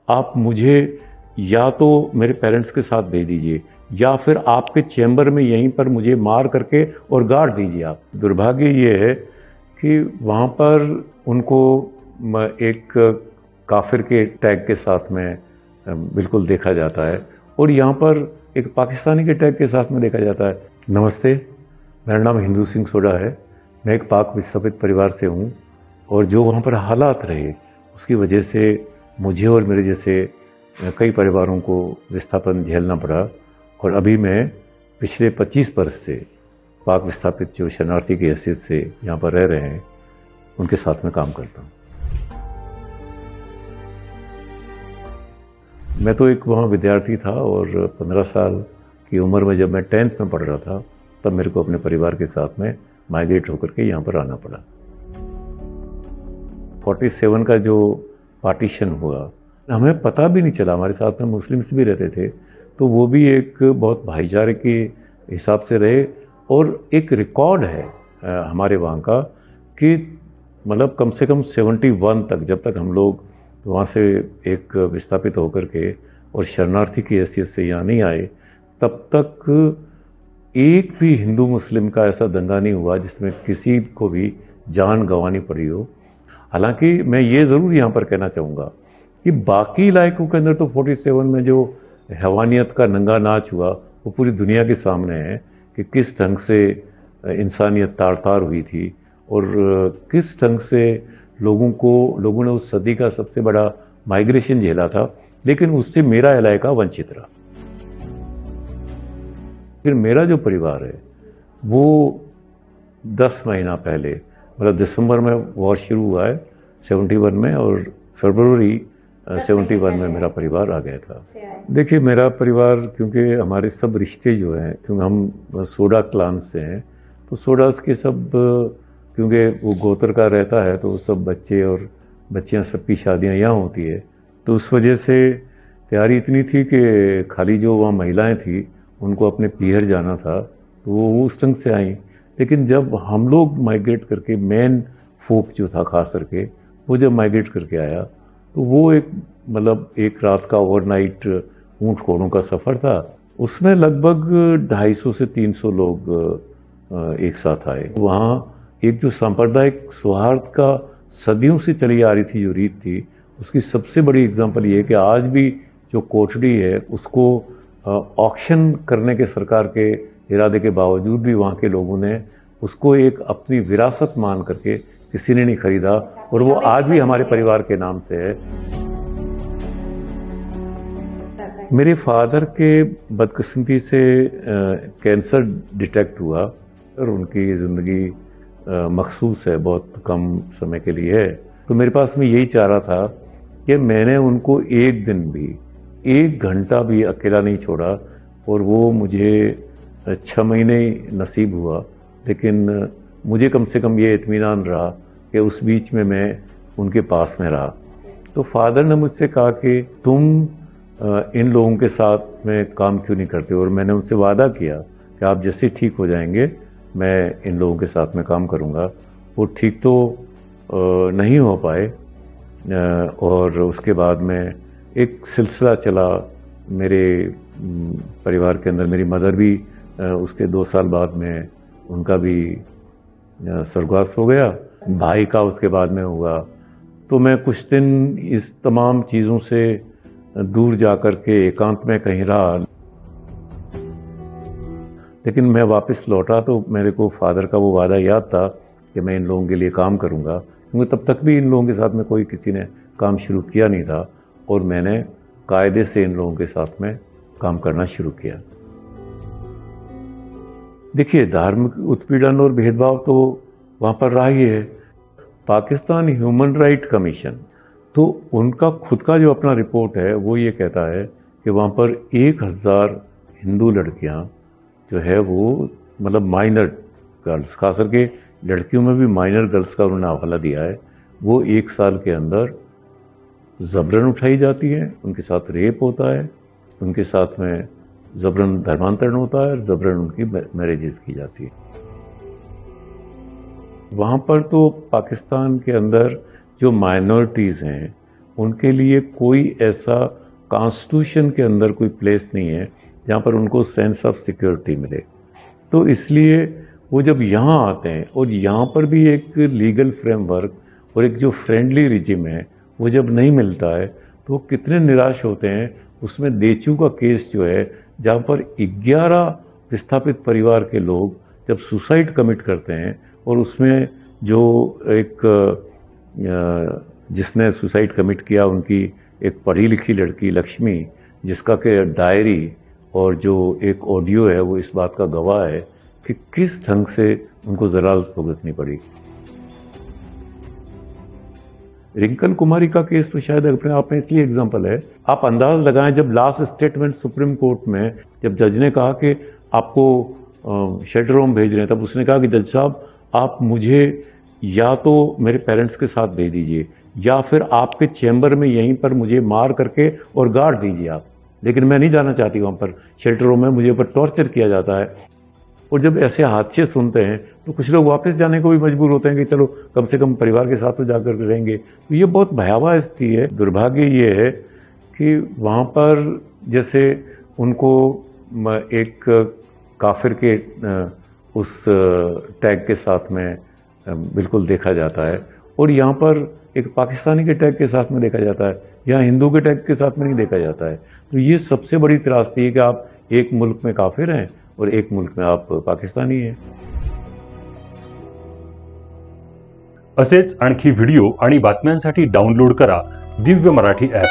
आप मुझे या तो मेरे पेरेंट्स के साथ भेज दीजिए या फिर आपके चैम्बर में यहीं पर मुझे मार करके और गाड़ दीजिए आप। दुर्भाग्य ये है कि वहाँ पर उनको एक काफिर के टैग के साथ में बिल्कुल देखा जाता है और यहाँ पर एक पाकिस्तानी के टैग के साथ में देखा जाता है। नमस्ते, मेरा नाम हिंदू सिंह सोडा है। मैं एक पाक विस्थापित परिवार से हूँ और जो वहाँ पर हालात रहे उसकी वजह से मुझे और मेरे जैसे कई परिवारों को विस्थापन झेलना पड़ा और अभी मैं पिछले 25 वर्ष से पाक विस्थापित जो शरणार्थी की हैसियत से यहाँ पर रह रहे हैं उनके साथ में काम करता हूँ। मैं तो एक वहाँ विद्यार्थी था और 15 साल की उम्र में जब मैं 10th में पढ़ रहा था तब मेरे को अपने परिवार के साथ में माइग्रेट होकर के यहाँ पर आना पड़ा। 47 का जो पार्टीशन हुआ हमें पता भी नहीं चला, हमारे साथ में मुस्लिम्स भी रहते थे तो वो भी एक बहुत भाईचारे के हिसाब से रहे और एक रिकॉर्ड है हमारे वहाँ का कि मतलब कम से कम 71 तक, जब तक हम लोग वहाँ से एक विस्थापित होकर के और शरणार्थी की हैसियत से यहाँ नहीं आए, तब तक एक भी हिंदू मुस्लिम का ऐसा दंगा नहीं हुआ जिसमें किसी को भी जान गंवानी पड़ी हो। हालांकि मैं ये ज़रूर यहाँ पर कहना चाहूँगा कि बाकी इलाकों के अंदर तो 47 में जो हैवानियत का नंगा नाच हुआ वो पूरी दुनिया के सामने है कि किस ढंग से इंसानियत तार तार हुई थी और किस ढंग से लोगों ने उस सदी का सबसे बड़ा माइग्रेशन झेला था, लेकिन उससे मेरा इलाका वंचित रहा। फिर मेरा जो परिवार है वो 10 महीना पहले, मतलब दिसंबर में वॉर शुरू हुआ है 71 में और फरवरी 71 में मेरा परिवार आ गया था। देखिए मेरा परिवार, क्योंकि हमारे सब रिश्ते जो हैं, क्योंकि हम सोडा क्लान से हैं तो सोडास के सब, क्योंकि वो गोत्र का रहता है तो सब बच्चे और बच्चियां सबकी शादियां यहाँ होती है तो उस वजह से तैयारी इतनी थी कि खाली जो वहाँ महिलाएं थी उनको अपने पीहर जाना था तो वो उस ढंग से आई। लेकिन जब हम लोग माइग्रेट करके, मेन फोक जो था खास करके वो जब माइग्रेट करके आया तो वो एक मतलब एक रात का ओवरनाइट ऊंट घोड़ों का सफ़र था। उसमें लगभग 250 से 300 लोग एक साथ आए। वहाँ एक जो सांप्रदायिक सौहार्द का सदियों से चली आ रही थी जो रीत थी, उसकी सबसे बड़ी एग्जाम्पल ये है कि आज भी जो कोठड़ी है उसको ऑक्शन करने के सरकार के इरादे के बावजूद भी वहाँ के लोगों ने उसको एक अपनी विरासत मान करके किसी ने नहीं खरीदा और वो आज भी हमारे परिवार के नाम से है। मेरे फादर के बदकिस्मती से कैंसर डिटेक्ट हुआ और उनकी ज़िंदगी मखसूस है, बहुत कम समय के लिए है। तो मेरे पास में यही चाह रहा था कि मैंने उनको एक दिन भी, 1 घंटा भी अकेला नहीं छोड़ा और वो मुझे 6 महीने नसीब हुआ, लेकिन मुझे कम से कम ये इत्मीनान रहा कि उस बीच में मैं उनके पास में रहा। तो फादर ने मुझसे कहा कि तुम इन लोगों के साथ में काम क्यों नहीं करते, और मैंने उनसे वादा किया कि आप जैसे ठीक हो जाएंगे मैं इन लोगों के साथ में काम करूँगा। वो ठीक तो नहीं हो पाए और उसके बाद में एक सिलसिला चला मेरे परिवार के अंदर। मेरी मदर भी उसके 2 साल बाद में उनका भी स्वर्गवास हो गया, भाई का उसके बाद में हुआ। तो मैं कुछ दिन इस तमाम चीज़ों से दूर जाकर के एकांत में कहीं रहा, लेकिन मैं वापस लौटा तो मेरे को फादर का वो वादा याद था कि मैं इन लोगों के लिए काम करूँगा, क्योंकि तब तक भी इन लोगों के साथ में कोई किसी ने काम शुरू किया नहीं था और मैंने कायदे से इन लोगों के साथ में काम करना शुरू किया। देखिए धार्मिक उत्पीड़न और भेदभाव तो वहाँ पर रहा ही है। पाकिस्तान ह्यूमन राइट कमीशन, तो उनका खुद का जो अपना रिपोर्ट है वो ये कहता है कि वहाँ पर 1000 हिंदू लड़कियाँ जो है वो, मतलब माइनर गर्ल्स, खास करके लड़कियों में भी माइनर गर्ल्स का उन्होंने हवाला दिया है, वो 1 साल के अंदर जबरन उठाई जाती है, उनके साथ रेप होता है, उनके साथ में जबरन धर्मांतरण होता है, जबरन उनकी मैरिजेस की जाती है। वहाँ पर तो पाकिस्तान के अंदर जो माइनॉरिटीज़ हैं उनके लिए कोई ऐसा कॉन्स्टिट्यूशन के अंदर कोई प्लेस नहीं है जहाँ पर उनको सेंस ऑफ सिक्योरिटी मिले। तो इसलिए वो जब यहाँ आते हैं और यहाँ पर भी एक लीगल फ्रेमवर्क और एक जो फ्रेंडली रिजिम है वो जब नहीं मिलता है तो वो कितने निराश होते हैं। उसमें देचू का केस जो है जहाँ पर 11 विस्थापित परिवार के लोग जब सुसाइड कमिट करते हैं और उसमें जो एक जिसने सुसाइड कमिट किया उनकी एक पढ़ी लिखी लड़की लक्ष्मी, जिसका के डायरी और जो एक ऑडियो है वो इस बात का गवाह है कि किस ढंग से उनको जलालत भुगतनी पड़ी। रिंकल कुमारी का केस तो शायद अपने आप में इसलिए एग्जांपल है, आप अंदाज लगाएं जब लास्ट स्टेटमेंट सुप्रीम कोर्ट में जब जज ने कहा कि आपको शेल्टर होम भेज रहे हैं, तब उसने कहा कि जज साहब आप मुझे या तो मेरे पेरेंट्स के साथ भेज दीजिए या फिर आपके चैम्बर में यहीं पर मुझे मार करके और गाड़ दीजिए आप, लेकिन मैं नहीं जाना चाहती वहाँ पर शेल्टर होम में, मुझे पर टॉर्चर किया जाता है। और जब ऐसे हादसे सुनते हैं तो कुछ लोग वापस जाने को भी मजबूर होते हैं कि चलो कम से कम परिवार के साथ तो जाकर रहेंगे। तो ये बहुत भयावह स्थिति है। दुर्भाग्य ये है कि वहाँ पर जैसे उनको एक काफिर के उस टैग के साथ में बिल्कुल देखा जाता है और यहाँ पर एक पाकिस्तानी के टैग के साथ में देखा जाता है, यहाँ हिंदू के टैग के साथ में नहीं देखा जाता है। तो ये सबसे बड़ी त्रासदी है कि आप एक मुल्क में काफिर हैं और एक मुल्क में आप पाकिस्तानी हैं। असेच आणखी व्हिडिओ आणि बातम्यांसाठी डाउनलोड करा दिव्य मराठी ॲप।